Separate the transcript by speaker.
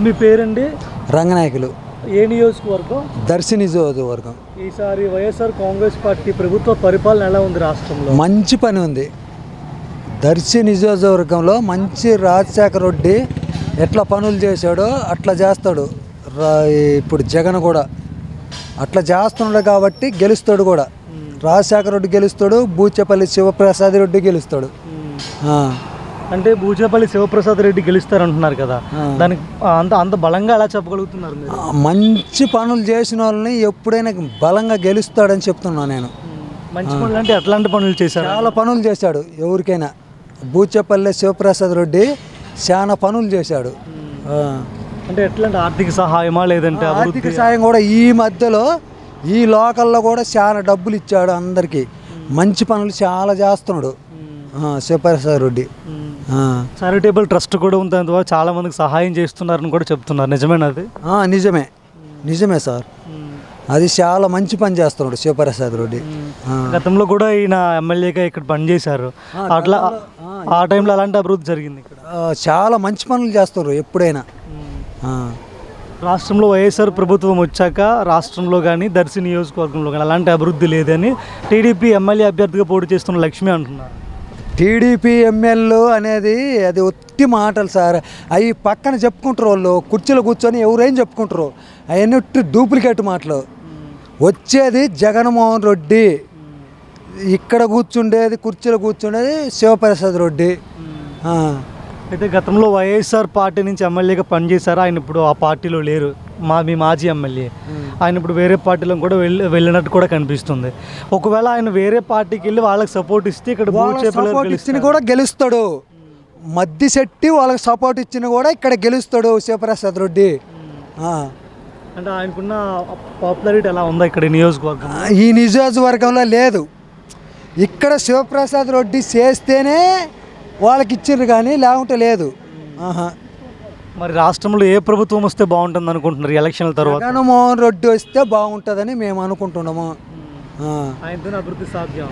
Speaker 1: మీ పేరండి?
Speaker 2: రంగనాయకులు.
Speaker 1: ఏ నియోజకవర్గం?
Speaker 2: దర్శి నియోజకవర్గం.
Speaker 1: ఈసారి వైఎస్ఆర్ కాంగ్రెస్ పార్టీ ప్రభుత్వ పరిపాలన ఎలా ఉంది రాష్ట్రంలో?
Speaker 2: మంచి పని ఉంది. దర్శి నియోజకవర్గంలో మంచి రాజశేఖర రెడ్డి ఎట్లా పనులు చేశాడో అట్లా చేస్తాడు. ఇప్పుడు జగన్ కూడా అట్లా చేస్తున్నాడు కాబట్టి గెలుస్తాడు కూడా. రాజశేఖర రెడ్డి గెలుస్తాడు, బూచేపల్లి శివప్రసాద్ రెడ్డి గెలుస్తాడు.
Speaker 1: అంటే బూచేపల్లి శివప్రసాద్ రెడ్డి గెలుస్తారంటున్నారు కదా, దానికి అంత బలంగా ఎలా చెప్పగలుగుతున్నారు?
Speaker 2: మంచి పనులు చేసిన వాళ్ళని ఎప్పుడైనా బలంగా గెలుస్తాడని చెప్తున్నాను నేను.
Speaker 1: మంచి పనులు అంటే ఎట్లాంటి పనులు చేశాడు?
Speaker 2: చాలా పనులు చేశాడు. ఎవరికైనా బూచేపల్లి శివప్రసాద్ రెడ్డి చాలా పనులు చేశాడు.
Speaker 1: అంటే ఎట్లాంటి ఆర్థిక సహాయమా లేదంటే
Speaker 2: ఆర్థిక సహాయం కూడా ఈ మధ్యలో ఈ లోకల్లో కూడా చాలా డబ్బులు ఇచ్చాడు అందరికీ. మంచి పనులు చాలా చేస్తున్నాడు శివప్రసాద్ రెడ్డి.
Speaker 1: చారిటబుల్ ట్రస్ట్ కూడా ఉంది, అందువల్ల చాలా మందికి సహాయం చేస్తున్నారని కూడా చెప్తున్నారు. నిజమేనా అది?
Speaker 2: నిజమే సార్. అది చాలా మంచి పని చేస్తున్నాడు శివప్రసాద్ రెడ్డి.
Speaker 1: గతంలో కూడా ఈయన ఎమ్మెల్యేగా ఇక్కడ పనిచేశారు. అట్లా ఆ టైంలో అలాంటి అభివృద్ధి జరిగింది ఇక్కడ?
Speaker 2: చాలా మంచి పనులు చేస్తారు ఎప్పుడైనా.
Speaker 1: రాష్ట్రంలో వైఎస్ఆర్ ప్రభుత్వం వచ్చాక రాష్ట్రంలో కానీ దర్శి నియోజకవర్గంలో కానీ అలాంటి అభివృద్ధి లేదని టీడీపీ ఎమ్మెల్యే అభ్యర్థిగా పోటీ చేస్తున్న లక్ష్మి అంటున్నారు.
Speaker 2: టీడీపీ ఎమ్మెల్యే అనేది అది ఒత్తి మాటలు సార్. అవి పక్కన చెప్పుకుంటారు, వాళ్ళు కుర్చీలో కూర్చొని ఎవరేం చెప్పుకుంటారు, అవన్నీ డూప్లికేట్ మాటలు. వచ్చేది జగన్మోహన్ రెడ్డి, ఇక్కడ కూర్చుండేది కుర్చీలో కూర్చుండేది శివప్రసాద్ రెడ్డి.
Speaker 1: అయితే గతంలో వైఎస్ఆర్ పార్టీ నుంచి ఎమ్మెల్యేగా పనిచేశారు, ఆయన ఇప్పుడు ఆ పార్టీలో లేరు. మీ మాజీ ఎమ్మెల్యే ఆయన ఇప్పుడు వేరే పార్టీలో కూడా వెళ్ళినట్టు కూడా కనిపిస్తుంది. ఒకవేళ ఆయన వేరే పార్టీకి వెళ్ళి వాళ్ళకి సపోర్ట్ ఇస్తే ఇక్కడ
Speaker 2: ఇచ్చిన కూడా గెలుస్తాడు. మద్దిశెట్టి వాళ్ళకి సపోర్ట్ ఇచ్చిన కూడా ఇక్కడ గెలుస్తాడు శివప్రసాద్ రెడ్డి.
Speaker 1: అంటే ఆయనకున్న పాపులారిటీ ఎలా ఉందా ఇక్కడ నియోజకవర్గం?
Speaker 2: ఈ నియోజకవర్గంలో లేదు. ఇక్కడ శివప్రసాద్ రెడ్డి చేస్తేనే వాళ్ళకి ఇచ్చిండ్రు కానీ లేకుంటే లేదు.
Speaker 1: మరి రాష్ట్రంలో ఏ ప్రభుత్వం వస్తే బాగుంటుంది అనుకుంటున్నారు ఎలక్షన్ల తర్వాత?
Speaker 2: జగన్మోహన్ రెడ్డి వస్తే బాగుంటుందని మేము అనుకుంటున్నాము.
Speaker 1: ఆయనతో అభివృద్ధి సాధ్యం.